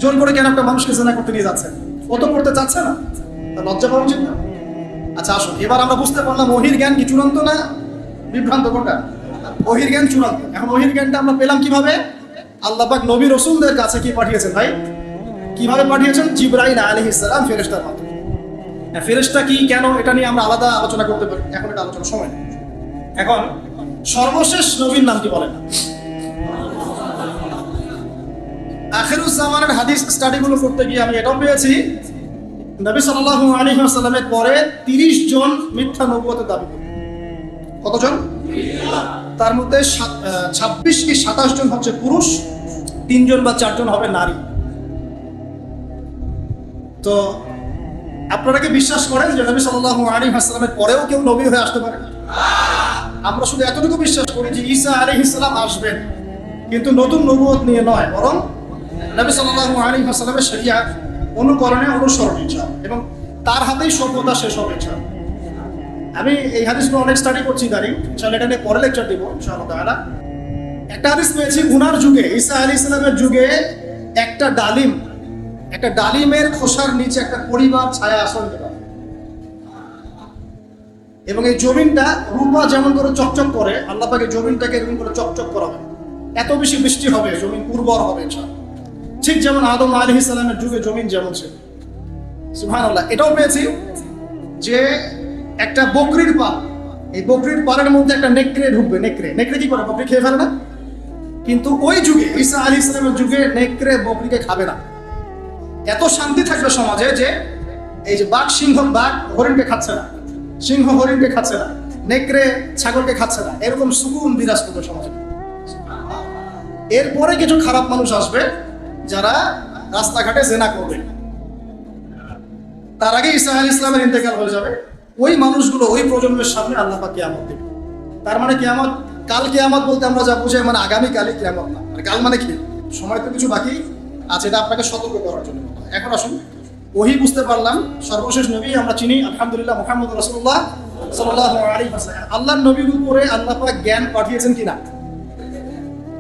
জোর করে কেন একটা মানুষকে জিনা করতে নিয়ে যাচ্ছেন। ও তো করতে চাচ্ছে না, তার লজ্জা পাওয়া উচিত না? আচ্ছা আসুন, এবার আমরা বুঝতে পারলাম ওহীর জ্ঞান কি চূড়ান্ত না বিভ্রান্ত? কোনটা? ওহীর জ্ঞান চূড়ান্ত। এখন ওহীর জ্ঞানটা আমরা পেলাম কিভাবে? আল্লাহ পাক নবী রাসূলদের কাছে কি পাঠিয়েছেন ভাই? কিভাবে পাঠিয়েছেন? জিবরাইল আলাইহিস সালাম, ফেরেশতার মাধ্যমে। ফেরেশতা কি, কেন, এটা নিয়ে আমরা আলাদা আলোচনা করতে পারি, এখন এটা আলোচনার সময় নেই। এখন সর্বশেষ নবীর নাম কি বলেন? আখিরুজ জামানের হাদিস স্টাডিগুলো করতে গিয়ে আমি এটাও পেয়েছি, নবী সাল্লাল্লাহু আলাইহি ওয়াসাল্লামের পরে 30 জন মিথ্যা নবুয়তের দাবি করে। কতজন? তার মধ্যে 26 কি 27 জন হচ্ছে পুরুষ, 3 জন বা 4 জন হবে নারী। তো আপনারা কি বিশ্বাস করেন যে নবী সাল্লাল্লাহু আলাইহি ওয়াসাল্লামের পরেও কেউ নবী হয়ে আসতে পারে? আমরা শুধু এতটুকু বিশ্বাস করি যে ঈসা আলাইহিস সালাম আসবেন, কিন্তু নতুন নবুয়ত নিয়ে নয়, বরং নবী সাল্লাল্লাহু আলাইহি ওয়াসাল্লামের শরিয়াত অনুকরণে, অনুসরণে ইনশাআল্লাহ, এবং তার হাতেই সভ্যতা শেষ হবে ইনশাআল্লাহ। আমি এই হাদিসগুলো অনেক স্টাডি করছি ইদানিং, ইনশাআল্লাহ এটা নিয়ে পরে লেকচার দিব ইনশাআল্লাহ তাআলা। একটা হাদিস পেয়েছি, উনার যুগে, ঈসা আলাইহিস সালামের যুগে একটা ডালিমের খোসার নিচে একটা পরিবার ছায়া আসন দিল, এবং এই জমিনটা রূপা যেমন করে চকচক করে, আল্লাহ পাক এই জমিনটাকে এরকম করে চকচক করাবে, এত বেশি বৃষ্টি হবে, জমিন উর্বর হবে ইনশাআল্লাহ। ঠিক যেমন আদম আলাইহিস সালামের যুগে জমিন যেমন ছিল। সুবহানাল্লাহ। এটাও পেয়েছি যে একটা বকরির পাল, এই বকরির পালের মধ্যে একটা নেকড়ে ঢুকবে। নেকড়ে কি করে? বকরি খেয়ে ফেলে না? কিন্তু ওই যুগে, ঈসা আলাইহিস সালামের যুগে, নেকড়ে বকরিকে খাবে না। এত শান্তি থাকবে সমাজে যে এই যে বাঘ হরিণকে খাচ্ছে না, সিংহ হরিণকে খাচ্ছে না, নেকড়ে ছাগলকে খাচ্ছে না, এরকম সুকুন বিরাজ করবে সমাজে। এরপরে কিছু খারাপ মানুষ আসবে যারা রাস্তাঘাটে জেনা করবে, তার আগে ঈসা আলাইহিস সালামের ইন্তেকাল হয়ে যাবে। ওই মানুষগুলো ওই প্রজন্মের সামনে আল্লাহ পাক কিয়ামত দেবে। তার মানে কিয়ামত, কাল কিয়ামত বলতে আমরা যা বুঝাই মানে আগামীকালই কিয়ামত না, আর কাল মানে কি, সময় তো কিছু বাকি আছে, এটা আপনাকে সতর্ক করার জন্য। এখন আসুন, ওহী বুঝতে পারলাম, সর্বশেষ নবী আমরা চিনি আলহামদুলিল্লাহ মুহাম্মদ রাসূলুল্লাহ সাল্লাল্লাহু আলাইহি ওয়াসাল্লাম। আল্লাহর নবীর উপরে আল্লাহ পাক জ্ঞান পাঠিয়েছেন কিনা,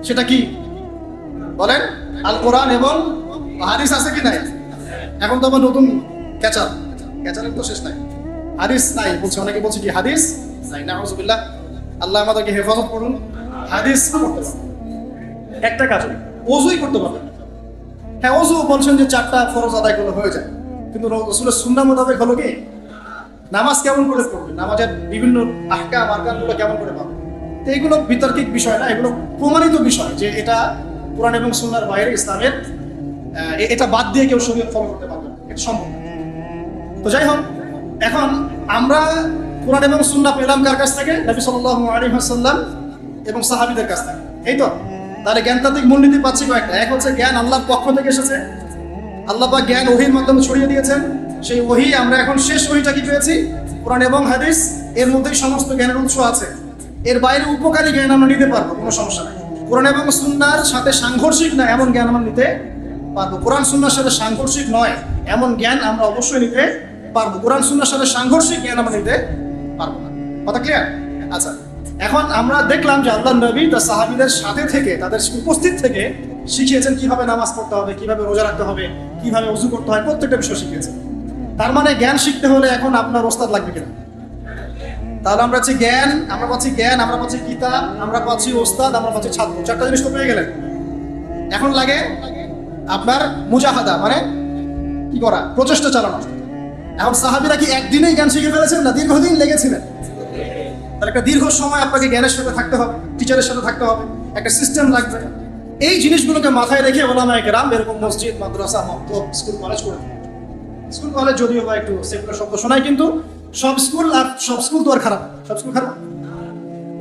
সেটা কি বলেন? আল কোরআন এবং হাদিস আছে কি নাই? এখন তো আমার নতুন ক্যাচারের তো শেষ নাই, হাদিস নাই বলছে, অনেকে বলছে কি হাদিস নাই, নাউযুবিল্লাহ। আল্লাহ আমাদেরকে হেফাজত করুন। হাদিস পড়তে পারবেন, একটা কাজ ওযুই করতে পারবেন। হ্যাঁ, ওযু বলছেন যে 4টা ফরজ আদায় করলে হয়ে যায়, কিন্তু রাসূলের সুন্নাহ মোতাবেক হলো কি, নামাজ কেমন করে পড়বেন, নামাজের বিভিন্ন আহকাম আরকানগুলো কেমন করে পাবেন, তো এগুলো বিতর্কিক বিষয় না, এগুলো প্রমাণিত বিষয় যে এটা কোরআন এবং সুন্নাহর বাইরে ইসলামের, এটা বাদ দিয়ে কেউ শরীয়ত ফলো করতে পারবে না, এটা সম্ভব না। তো যাই হোক, এখন আমরা কোরআন এবং সুন্নাহ পেলাম কার কাছ থেকে? নবী সাল্লাল্লাহু আলাইহি ওয়াসাল্লাম এবং সাহাবীদের কাছ থেকে, এই তো। তাহলে জ্ঞানতাত্ত্বিক মূলনীতি পাচ্ছি কয়েকটা। এক হচ্ছে জ্ঞান আল্লাহর পক্ষ থেকে এসেছে, আল্লাহ পাক জ্ঞান ওহীর মাধ্যমে ছড়িয়ে দিয়েছেন। সেই ওহী আমরা এখন শেষ ওহীটা কি পেয়েছি? কোরআন এবং হাদিস, এর মধ্যেই সমস্ত জ্ঞানের উৎস আছে। এর বাইরে উপকারী জ্ঞান আমরা নিতে পারবো, কোনো সমস্যা নেই। কোরআন এবং সুন্নাহর সাথে সাংঘর্ষিক না এমন জ্ঞান আমরা নিতে পারবো, কোরআন সুন্নাহর সাথে সাংঘর্ষিক নয় এমন জ্ঞান আমরা অবশ্যই নিতে পারবো। কোরআন সুন্নাহর সাথে সাংঘর্ষিক জ্ঞান আমরা নিতে পারবো না। কথা ক্লিয়ার? আচ্ছা, এখন আমরা দেখলাম যে আল্লাহর নবী তার সাহাবীদের সাথে থেকে, তাদের উপস্থিত থেকে শিখিয়েছেন কিভাবে নামাজ পড়তে হবে, কিভাবে রোজা রাখতে হবে, কিভাবে ওযু করতে হয়, প্রত্যেকটা বিষয় শিখিয়েছেন। তার মানে জ্ঞান শিখতে হলে এখন আপনার ওস্তাদ লাগবে কিনা? তাহলে আমরা পাচ্ছি জ্ঞান, আমরা পাচ্ছি কিতাব, আমরা পাচ্ছি ওস্তাদ, আমরা পাচ্ছি ছাত্র, 4টা জিনিস তো পেয়ে গেলেন। এখন লাগে আপনার মুজাহাদা, মানে কি করা, প্রচেষ্টা চালানো। এখন সাহাবীরা কি একদিনেই জ্ঞান শিখে ফেলেছেন না দীর্ঘদিন লেগেছিলেন? তাহলে একটা দীর্ঘ সময় আপনাকে জ্ঞানের সাথে থাকতে হবে, টিচারের সাথে থাকতে হবে, একটা সিস্টেম লাগবে। এই জিনিসগুলোকে মাথায় রেখে ওলামায়ে কেরাম এরকম মসজিদ, মাদ্রাসা, মক্তব, স্কুল, কলেজ করে। স্কুল কলেজ যদিও বা একটু সেকুলার শব্দ শোনায়, কিন্তু সব স্কুল তো আর খারাপ, সব স্কুল খারাপ।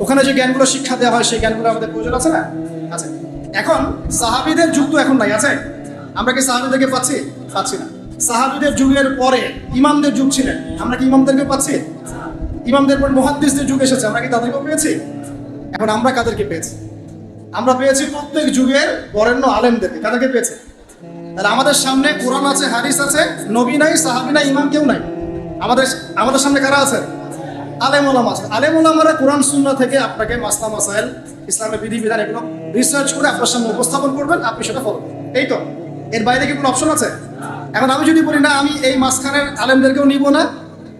ওখানে যে জ্ঞানগুলো শিক্ষা দেওয়া হয় সেই জ্ঞানগুলো আমাদের প্রয়োজন আছে না? আছে। এখন সাহাবীদের যুগ তো এখন নাই, আছে? আমরা কি সাহাবীদেরকে পাচ্ছি না। সাহাবীদের যুগের পরে ইমামদের যুগ ছিলেন, আমরা কি ইমামদেরকে পাচ্ছি? ইমামদের পর মুহাদ্দিসদের যুগ এসেছে, আমরা কি তাদেরকেও পেয়েছি? এখন আমরা কাদেরকে পেয়েছি? আমরা পেয়েছি প্রত্যেক যুগের বরেণ্য আলেমদেরকে। কাদেরকে পেয়েছে? তাহলে আমাদের সামনে কোরআন আছে, হাদিস আছে, নবী নাই, সাহাবী নাই, ইমাম কেউ নাই। আমাদের সামনে কারা আছে? আলেম ওলামা আছে। আলেম ওলামারা কোরআন সুন্নাহ থেকে আপনাকে মাসলা মাসাইল, ইসলামের বিধিবিধান এগুলো রিসার্চ করে আপনার সামনে উপস্থাপন করবেন, আপনি সেটা ফলো করবেন, এই তো। এর বাইরে কি কোনো অপশন আছে? এখন আমি যদি বলি না, আমি এই মাঝখানের আলেমদেরকেও নিব না,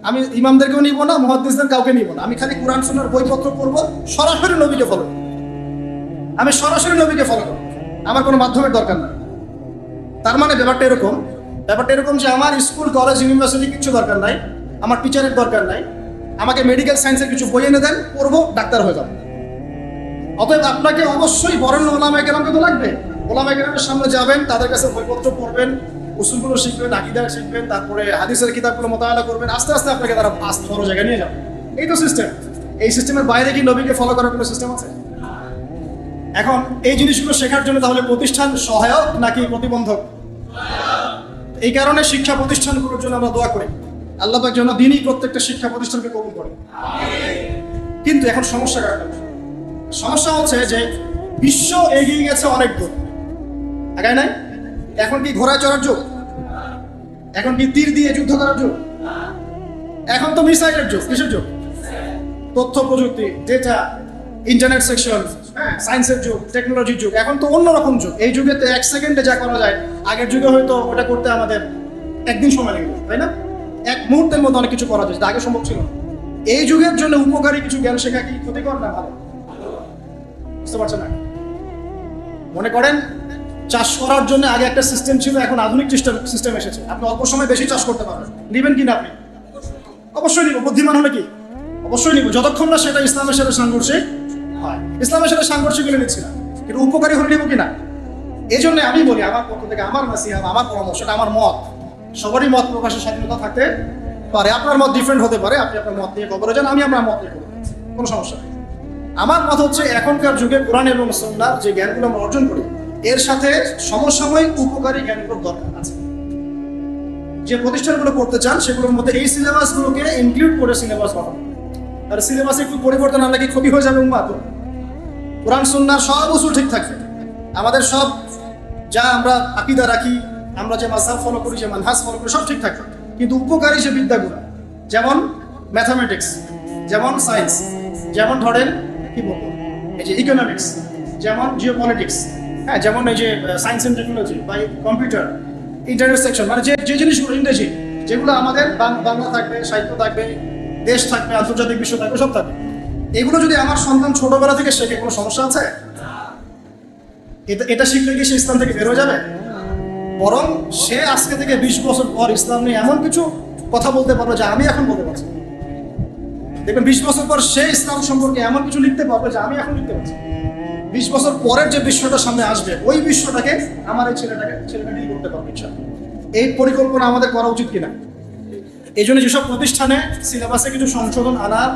আমি ইমামদেরকেও নিব না, মুহাদ্দিসদের কাউকে নিব না, আমি খালি কোরআন সুন্নাহর বইপত্র পড়বো, সরাসরি নবীকে ফলো করব, আমি সরাসরি নবীকে ফলো করব, আমার কোনো মাধ্যমের দরকার নাই। তার মানে ব্যাপারটা এরকম যে আমার স্কুল, কলেজ, ইউনিভার্সিটি কিছু দরকার নাই, আমার টিচারের দরকার নাই, আমাকে মেডিকেল সায়েন্সের কিছু বই এনে দেন, পড়বো, ডাক্তার হয়ে যাবো। অতএব আপনাকে অবশ্যই বরেণ্য ওলামায়ে কেরামকে তো লাগবে। ওলামায়ে কেরামের সামনে যাবেন, তাদের কাছে বইপত্র পড়বেন, উসুলগুলো শিখবেন, আকীদা শিখবেন, তারপরে হাদিসের কিতাবগুলো মোতালা করবেন, আস্তে আস্তে আপনাকে তারা বড় জায়গায় নিয়ে যাবে। এই তো সিস্টেম। এই সিস্টেমের বাইরে কি নবীকে ফলো করার কোনো সিস্টেম আছে? এখন এই জিনিসগুলো শেখার জন্য তাহলে প্রতিষ্ঠান সহায়ক নাকি প্রতিবন্ধক? এই কারণে শিক্ষা প্রতিষ্ঠানগুলোর জন্য আমরা দোয়া করি, আল্লাহ পাক যেন দিনই প্রত্যেকটা শিক্ষা প্রতিষ্ঠানকে কবুল করে। কিন্তু এখন সমস্যা হচ্ছে যে বিশ্ব এগিয়ে গেছে অনেক দূর, আগায় নাই। এখন কি ঘোড়ায় চড়ার যুগ? এখন কি তীর দিয়ে যুদ্ধ করার যুগ? এখন তো মিসাইলের যুগ। কিসের যুগ? তথ্য প্রযুক্তি, ডেটা, ইন্টারনেট সেকশন, সায়েন্সের যুগ, টেকনোলজির যুগ। এখন তো অন্যরকম যুগ। এই যুগে তো 1 সেকেন্ডে যা করা যায়, আগের যুগে হয়তো ওটা করতে আমাদের একদিন সময় লেগে যেত, তাই না? এক মুহূর্তের মধ্যে অনেক কিছু করা যায়, যেটা আগে সম্ভব ছিল না। এই যুগের জন্য উপকারী কিছু জ্ঞান শেখা কি ক্ষতিকর না ভালো? বুঝতে পারছেন না? মনে করেন চাষ করার জন্য আগে একটা সিস্টেম ছিল, এখন আধুনিক সিস্টেম এসেছে, আপনি অল্প সময় বেশি চাষ করতে পারবেন। নিবেন কিনা আপনি? অবশ্যই নিব। বুদ্ধিমান হলে কি? অবশ্যই নিব, যতক্ষণ না সেটা ইসলামের সাথে সাংঘর্ষিক হয়। ইসলামের সাথে সাংঘর্ষিক হলে নিচ্ছি না, কিন্তু উপকারী হলে নিব কিনা? এই জন্য আমি বলি, আমার পক্ষ থেকে আমার নাসিহা, আমার পরামর্শ, এটা আমার মত। সবারই মত প্রকাশের স্বাধীনতা থাকতে পারে, আপনার মত ডিফারেন্ট হতে পারে, আপনি আপনার মত নিয়ে কবরে যান, আমি আমার মত নিয়ে কবরে যাচ্ছি। কোনো সমস্যা নেই। আমার কথা হচ্ছে এখনকার যুগে কোরআন এবং সুন্নাহর যে জ্ঞানগুলো আমরা অর্জন করি এর সাথে সমসাময়িক উপকারী জ্ঞানগুলোর দরকার আছে। যে প্রতিষ্ঠানগুলো করতে চান সেগুলোর মধ্যে এই সিলেবাসগুলোকে ইনক্লুড করে সিলেবাস বানানো। আর সিলেবাসে একটু পরিবর্তন আনলে কি ক্ষতি হয়ে যাবে উম্মাহ? কোরআন সুন্নাহর সব উসুল ঠিক থাকবে, আমাদের সব যা আমরা আকীদা রাখি, আমরা যে মাযহাব ফলো করি, যে মানহাজ ফলো করি, সব ঠিক থাকবে, কিন্তু উপকারী যে বিদ্যাগুলো যেমন ম্যাথামেটিক্স, যেমন সায়েন্স, যেমন ধরেন কি বলবো এই যে ইকোনমিক্স, যেমন জিওপলিটিক্স, হ্যাঁ যেমন এই যে সায়েন্স এন্ড টেকনোলজি বা কম্পিউটার, ইন্টারনেট সেকশন, মানে যে জিনিসগুলো ইংরেজি, যেগুলো আমাদের বাংলা থাকবে, সাহিত্য থাকবে, দেশ থাকবে, আন্তর্জাতিক বিশ্ব থাকবে, সব থাকবে। এগুলো যদি আমার সন্তান ছোটবেলা থেকে শেখে কোনো সমস্যা আছে? এটা শিখলে কি সে ইসলাম থেকে বের হয়ে যাবে? বরং সে আজকে থেকে 20 বছর পর ইসলাম নিয়ে এমন কিছু কথা বলতে পারবে যা আমি এখন বলতে পারছি। দেখবেন 20 বছর পর সে ইসলাম সম্পর্কে এমন কিছু লিখতে পারবে যা আমি এখন লিখতে পারছি। 20 বছর পরের যে বিশ্বটা সামনে আসবে ওই বিশ্বটাকে আমার এই ছেলেটা ডিল করতে পারবে ইনশাআল্লাহ। এই পরিকল্পনা আমাদের করা উচিত কিনা? এই জন্য যেসব প্রতিষ্ঠানে সিলেবাসে কিছু সংশোধন আনার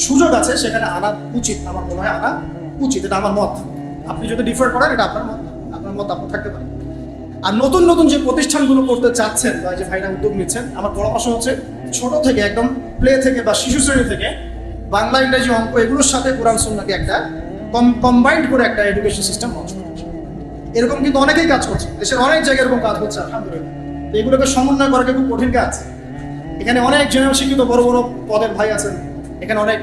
সুযোগ আছে সেখানে আনা উচিত, আমার মনে হয় আনা উচিত, এটা আমার মত। আপনি যদি ডিফার করেন এটা আপনার মত, আপনার থাকতে পারে। আর নতুন নতুন যে প্রতিষ্ঠানগুলো করতে চাচ্ছেন বা যে ভাইরা উদ্যোগ নিচ্ছেন, আমার পরামর্শ হচ্ছে ছোট থেকে একদম প্লে থেকে বা শিশু শ্রেণী থেকে বাংলা, ইংরেজি, অঙ্ক এগুলোর সাথে কোরআন সুন্নাহকে একটা কম্বাইন্ড করে একটা এডুকেশন সিস্টেম লঞ্চ করছে। এরকম কিন্তু অনেকেই কাজ করছে, দেশের অনেক জায়গায় এরকম কাজ হচ্ছে আলহামদুলিল্লাহ। তো এগুলোকে সমন্বয় করা খুব কঠিন কাজ। এখানে অনেক জেনারেল শিক্ষিত বড় বড় পদের ভাই আছেন, এখানে অনেক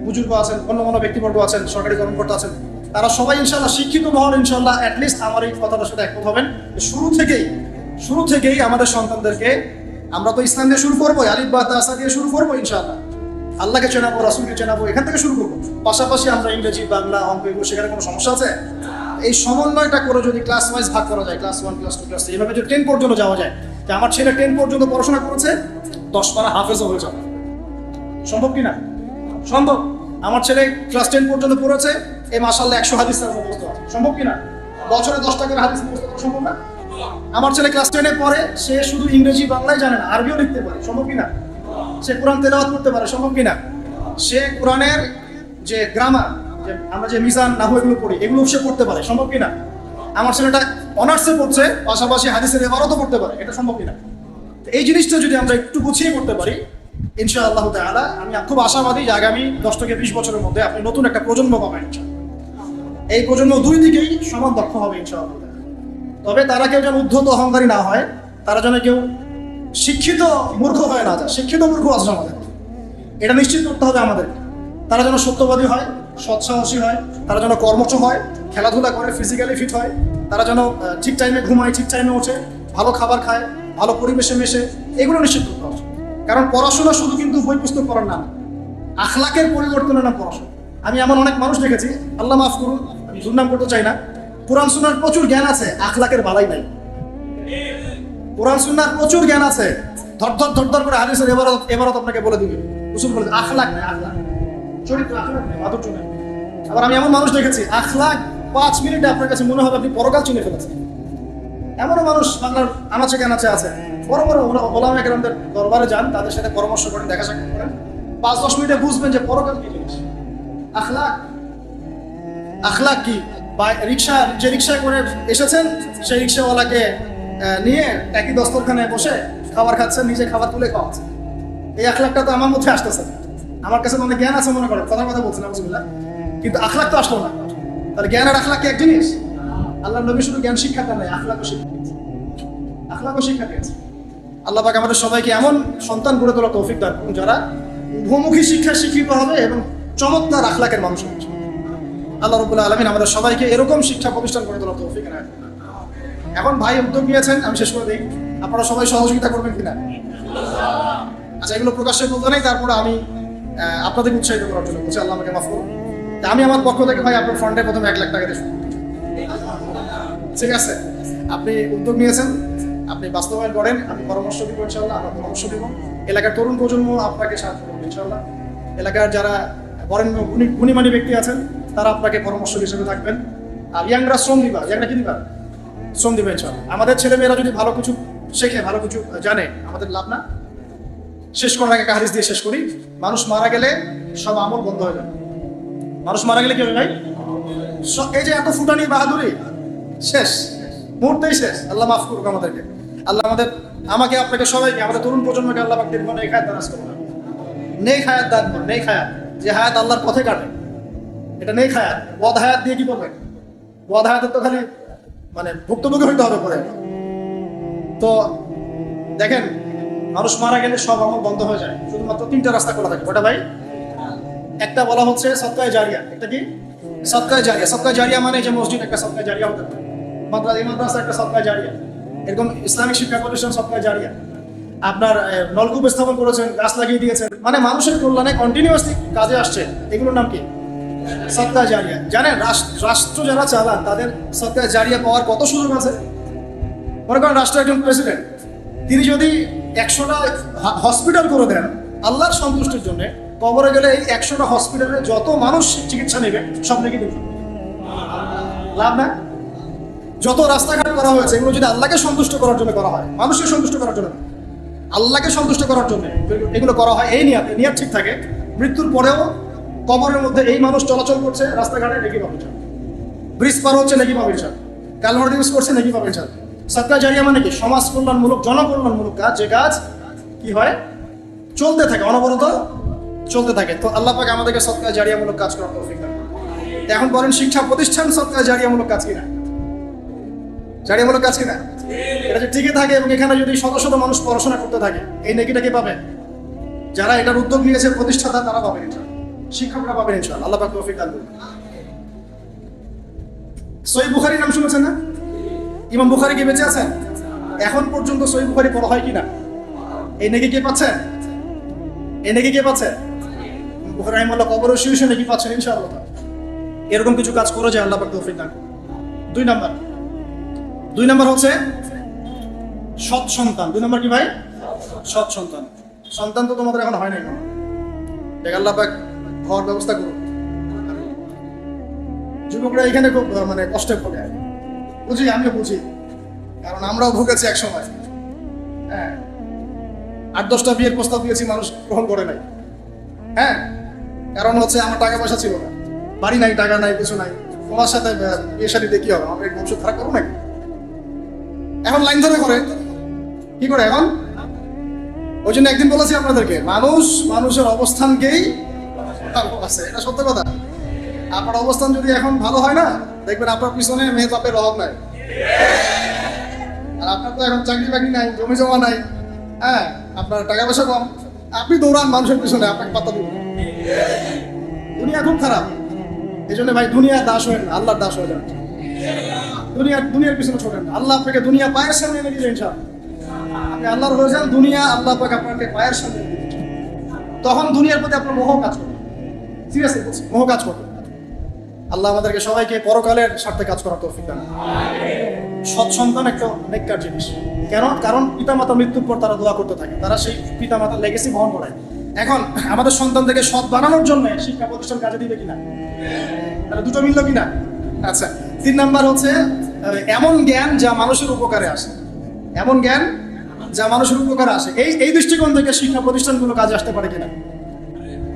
বুজুর্গ আছেন, অন্য ব্যক্তিবর্গ আছেন, সরকারি কর্মকর্তা আছেন, তারা সবাই ইনশাআল্লাহ শিক্ষিত মহল ইনশাআল্লাহ অ্যাটলিস্ট আমার এই কথাটার সাথে একমত হবেন। শুরু থেকেই আমাদের সন্তানদেরকে আমরা তো ইসলাম দিয়ে শুরু করবো, আলিফ বা তাসা দিয়ে শুরু করবো ইনশাআল্লাহ। আল্লাহকে চেনাবো, রাসূলকে চেনাবো, এখান থেকে শুরু করবো। পাশাপাশি আমরা ইংরেজি, বাংলা, অঙ্ক এগুলো সেখানে কোনো সমস্যা আছে? এই সমন্বয়টা করে যদি ক্লাস ওয়াইজ ভাগ করা যায়, ক্লাস 1, ক্লাস 2, ক্লাস 3, এভাবে যদি 10 পর্যন্ত যাওয়া যায়, যে আমার ছেলে 10 পর্যন্ত পড়াশোনা করেছে, 10 পারা হাফেজও হয়ে যাবে। সম্ভব কি না? সম্ভব। আমার ছেলে ক্লাস 10 পর্যন্ত পড়েছে, এই মাশাআল্লাহ 100 হাদিস তার মুখস্থ আছে। সম্ভব কি না? বছরে 10টা করে হাদিস মুখস্থ করা সম্ভব না? আমার ছেলে ক্লাস 10 এ পড়ে, সে শুধু ইংরেজি বাংলায় জানে না, আরবিও লিখতে পারে। সম্ভব কি না? সে কোরআন তেলাওয়াত করতে পারে। সম্ভব কি না? সে কোরআনের যে গ্রামার, যে আমরা যে মিজান, নাহু এগুলো পড়ি, এগুলো সে পড়তে পারে। সম্ভব কি না? আমার ছেলেটা অনার্সে পড়ছে, পাশাপাশি হাদিসের ইবারতও পড়তে পারে। এটা সম্ভব কি না? এই জিনিসটা যদি আমরা একটু গুছিয়ে করতে পারি ইনশাআল্লাহ তাআলা, আমি খুব আশাবাদী যে আগামী 10 থেকে 20 বছরের মধ্যে আপনি নতুন একটা প্রজন্ম পাবেন ইনশাআল্লাহ। এই প্রজন্ম দুই দিকেই সমান দক্ষ হবে ইনশাআল্লাহ। তবে তারা কেউ যেন উদ্ধত অহংকারী না হয়, তারা যেন কেউ শিক্ষিত মূর্খ হয়ে না যায়। শিক্ষিত মূর্খ আছে আমাদের, এটা নিশ্চিত করতে হবে আমাদের। তারা যেন সত্যবাদী হয়, সৎসাহসী হয়, তারা যেন কর্মঠ হয়, খেলাধুলা করে, ফিজিক্যালি ফিট হয়, তারা যেন ঠিক টাইমে ঘুমায়, ঠিক টাইমে ওঠে, ভালো খাবার খায়, ভালো পরিবেশে মেশে, এগুলো নিশ্চিত করতে হবে। কারণ পড়াশোনা শুধু কিন্তু বই পুস্তক পড়ার নাম, আখলাকের পরিবর্তনের নাম পড়াশোনা। আমি এমন অনেক মানুষ দেখেছি, আল্লাহ মাফ করুন, আমি দুর্নাম করতে চাই না, কোরআন সুন্নাহর প্রচুর জ্ঞান আছে, আখলাকের বালাই নাই। কোরআন সুন্নাহর প্রচুর জ্ঞান আছে, ধর করে হাদিসের এবারত আপনাকে বলে দিবে, উসুল বলে আখলাক নাই, আখলাক চরিত্র, আখলাক নেই, আদর্শ নেই। আবার আমি এমন মানুষ দেখেছি, আখলাক 5 মিনিটে আপনার কাছে মনে হবে আপনি পরকাল চিনে ফেলেছেন। এমনও মানুষ বাংলার আনাচে কানাচে আছে, বড় বড় ওলামা কেরামদের দরবারে যান, তাদের সাথে পরামর্শ করেন, দেখা সাক্ষাৎ করেন, 5-10 মিনিটে বুঝবেন যে পরকাল কি জিনিস। আখলাক কি? যে রিক্সায় করে এসেছেন, সেই রিক্সাওয়ালাকে নিয়ে একই দস্তরখানে বসে খাবার খাচ্ছেন, নিজে খাবার তুলে খাওয়াচ্ছেন। এই আখলাকটা তো আমার মধ্যে আসতেছে। আমার কাছে অনেক জ্ঞান আছে মনে করেন, কথা বলছেন আলহামদুলিল্লাহ, কিন্তু আখলাক তো আসলো না। তাহলে জ্ঞান আর আখলাক কি এক জিনিস? আল্লাহ নবী শুধু জ্ঞান শিক্ষাটা নেই, আখলাকও শিক্ষা দিয়েছে। আল্লাহ পাক আমাদের সবাইকে এমন সন্তান গড়ে তোলা তৌফিক দান করুন যারা উভমুখী শিক্ষায় শিক্ষিত হবে এবং চমৎকার আখলাকের মানুষ হবে। আল্লাহ রাব্বুল আলামিন আমাদের সবাইকে এরকম শিক্ষা প্রতিষ্ঠান গড়ে তোলা তৌফিক দেন। এখন ভাই উদ্যোগ নিয়েছেন, আমি শেষ করে দিই, আপনারা সবাই সহযোগিতা করবেন কিনা? আচ্ছা, এগুলো প্রকাশ্যে বলতে নেই, তারপরে আমি আপনাদেরকে উৎসাহিত করার জন্য বলছি, আল্লাহ আমাকে মাফ করুন। আমি আমার পক্ষ থেকে ভাই আপনার ফান্ডে প্রথমে 1 লাখ টাকা দিয়ে শুরু করছি। ঠিক আছে, আপনি উদ্যোগ নিয়েছেন, আপনি বাস্তবায়ন করেন, আমি পরামর্শ দিব ইনশাআল্লাহ, আমরা পরামর্শ দিব। এলাকার তরুণ প্রজন্ম আপনাকে সাহায্য করবে ইনশাআল্লাহ। এলাকার যারা বরেণ্য গুণীমানী ব্যক্তি আছেন তারা আপনাকে পরামর্শ হিসেবে থাকবেন। আর ইয়াংরা শ্রম দিবা, ইয়াংরা কি দিবা? শ্রম দিবে ইনশাআল্লাহ। আমাদের ছেলেমেয়েরা যদি ভালো কিছু শেখে, ভালো কিছু জানে, আমাদের লাভ না? শেষ করার আগে একটা হাদিস দিয়ে শেষ করি। মানুষ মারা গেলে সব আমল বন্ধ হয়ে যাবে। মানুষ মারা গেলে কি হবে ভাই? এই যে এত ফুটানি বাহাদুরি শেষ, মুহূর্তেই শেষ। আল্লাহ মাফ করুক আমাদেরকে। আল্লাহ আমাকে আপনাকে সবাইকে, আমাদের তরুণ প্রজন্মকে আল্লাহ পাক দীর্ঘ নেক হায়াত দান করুন। নেক হায়াত দান করুন। নেক হায়াত, যে হায়াত আল্লাহর পথে কাটে, এটা নেক হায়াত। বদ হায়াত দিয়ে কি করবেন? বদ হায়াতের তো খালি মানে ভুক্তভোগী হইতে হবে পরে। তো দেখেন, মানুষ মারা গেলে সব আমল বন্ধ হয়ে যায়, শুধুমাত্র তিনটা রাস্তা খোলা থাকে। ওটা ভাই, একটা বলা হচ্ছে সদকায়ে জারিয়া। একটা কি? সদকায়ে জারিয়া। সদকায়ে জারিয়া মানে যে মসজিদ একটা সদকায়ে জারিয়া হতে পারে, মাদ্রাসা একটা সদকায়ে জারিয়া, এরকম ইসলামিক শিক্ষা প্রতিষ্ঠান সদকায়ে জারিয়া। আপনার নলকূপ স্থাপন করেছেন, গাছ লাগিয়ে দিয়েছেন, মানে মানুষের কল্যাণে কন্টিনিউয়াসলি কাজে আসছে, এগুলোর নাম কি? সদকায়ে জারিয়া। জানেন রাষ্ট্র যারা চালান তাদের সদকায়ে জারিয়া পাওয়ার কত সুযোগ আছে? মনে করেন রাষ্ট্রের একজন প্রেসিডেন্ট, তিনি যদি 100টা হসপিটাল করে দেন আল্লাহর সন্তুষ্টির জন্য, কবরে গেলে এই 100টা হসপিটালে যত মানুষ চিকিৎসা নেবে সব নাকি দেবে, লাভ না? যত রাস্তাঘাট করা হয়েছে এগুলো যদি আল্লাহকে সন্তুষ্ট করার জন্য করা হয়, মানুষকে সন্তুষ্ট করার জন্য, আল্লাহকে সন্তুষ্ট করার জন্য এগুলো করা হয়, এই নিয়ত ঠিক থাকে, মৃত্যুর পরেও কবরের মধ্যে এই মানুষ চলাচল করছে, রাস্তাঘাটে নেকি পাবেন, ব্রিজ পার হচ্ছে নেকি পাবেন, কালভার্ট ইউজ করছে নেকি পাবেন। সদকায়ে জারিয়া মানে কি? সমাজ কল্যাণমূলক, জনকল্যাণমূলক কাজ, যে কাজ কি হয় চলতে থাকে, অনবরত চলতে থাকে। তো আল্লাহ পাক আমাদেরকে সদকায়ে জারিয়ামূলক কাজ করার তৌফিক দান করুন। এখন বলেন, শিক্ষা প্রতিষ্ঠান সদকায়ে জারিয়ামূলক কাজ কিনা? জারিয়ামূলক কাজ কিনা? এটা যে টিকে থাকে এবং এখানে যদি শত শত মানুষ পড়াশোনা করতে থাকে, এই নেকিটা কে পাবে? যারা এটার উদ্যোগ নিয়েছে, প্রতিষ্ঠাতা, তারা পাবেন ইনশাআল্লাহ, শিক্ষকরা পাবেন ইনশাআল্লাহ। আল্লাহ পাক তৌফিক দান করুন। সহিহ বুখারীর নাম শুনেছেন না? ইমাম বুখারী কি বেঁচে আছেন? এখন পর্যন্ত সহিহ বুখারী পড়া হয় কিনা? এই নেকি কে পাচ্ছেন? এই নেকি কে পাচ্ছেন? বুখারী রাহিমাহুল্লাহ কবরে শুয়ে নেকি পাচ্ছেন ইনশাআল্লাহ। এরকম কিছু কাজ করে যায়, আল্লাহ পাক তৌফিক দান করুন। দুই নাম্বার হচ্ছে সৎ সন্তান। 2 নম্বর কি ভাই? সৎ সন্তান। সন্তান তো তোমাদের এখন হয় নাই, দেখ আল্লাহ পাক হওয়ার ব্যবস্থা করুন। যুবকরা এখানে খুব মানে কষ্টে ভোগে, বুঝি, আমিও বুঝি, কারণ আমরাও ভুগেছি এক সময়। হ্যাঁ, 8-10টা বিয়ের প্রস্তাব দিয়েছি, মানুষ গ্রহণ করে নাই। হ্যাঁ, কারণ হচ্ছে আমার টাকা পয়সা ছিল না, বাড়ি নাই, টাকা নাই, কিছু নাই। তোমার সাথে বিয়ে শাদী দিয়ে কি হবে? আমরা বংশ খারাপ করবো নাকি? এখন লাইন ধরে করে কি করে এখন? ওই জন্য একদিন বলেছি আপনাদেরকে, মানুষের অবস্থানকেই আছে, এটা সত্য কথা। আপনার অবস্থান যদি এখন ভালো হয় না, দেখবেন আপনার পিছনে মেয়ে বাপের অভাব নাই। আর আপনার তো এখন চাকরি বাকরি নাই, জমি জমা নাই, হ্যাঁ, আপনার টাকা পয়সা কম, আপনি দৌড়ান মানুষের পিছনে, আপনাকে পাত্তা দিবেন। দুনিয়া খুব খারাপ। এই জন্য ভাই, দুনিয়ার দাস হয়ে না, আল্লাহর দাস হয়ে যান। দুনিয়ার পিছনে ছোটেন না। আল্লাহ আপনাকে দুনিয়া পায়ের সামনে এনে দিলেন, আপনি আল্লাহর হয়ে যান, দুনিয়া আল্লাহ পাক আপনাকে পায়ের সামনে এনে দিলেন। তখন দুনিয়ার প্রতি আপনার মোহ কাজ করবে, সিরিয়াসলি বলছি, মোহ কাজ করবে। আল্লাহ আমাদেরকে সবাইকে পরকালের স্বার্থে কাজ করার তৌফিক দান করুন। সৎ সন্তান একটা নেককার জিনিস। কারণ পিতামাতা মৃত্যুর পর তারা দোয়া করতে থাকে, তারা সেই পিতামাতার লেগেসি বহন করে। এখন আমাদের সন্তানদেরকে সৎ বানানোর জন্য শিক্ষা প্রতিষ্ঠান কাজে দিবে কিনা? তাহলে দুটো মিললো কিনা? আচ্ছা, 3 নাম্বার হচ্ছে এমন জ্ঞান যা মানুষের উপকারে আসে। এমন জ্ঞান যা মানুষের উপকারে আসে, এই দৃষ্টিকোণ থেকে শিক্ষা প্রতিষ্ঠানগুলো কাজে আসতে পারে কিনা?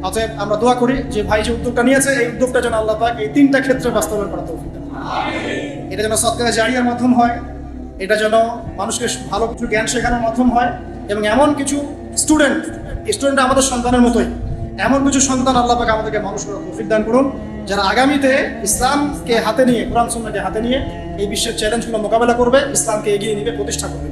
অতএব আমরা দোয়া করি যে ভাই যে উদ্যোগটা নিয়েছে, এই উদ্যোগটা যেন আল্লাহ পাক এই 3টা ক্ষেত্রে বাস্তবায়ন করা তৌফিক দান করুন। এটা যেন সদকায়ে জারিয়ার মাধ্যম হয়, এটা যেন মানুষকে ভালো কিছু জ্ঞান শেখানোর মাধ্যম হয়, এবং এমন কিছু স্টুডেন্ট আমাদের সন্তানের মতোই, এমন কিছু সন্তান আল্লাহ পাক আমাদেরকে মানুষ করার তৌফিক দান করুন, যারা আগামীতে ইসলামকে হাতে নিয়ে, কোরআন সুন্নাহকে হাতে নিয়ে এই বিশ্বের চ্যালেঞ্জগুলো মোকাবেলা করবে, ইসলামকে এগিয়ে নিবে, প্রতিষ্ঠা করবে।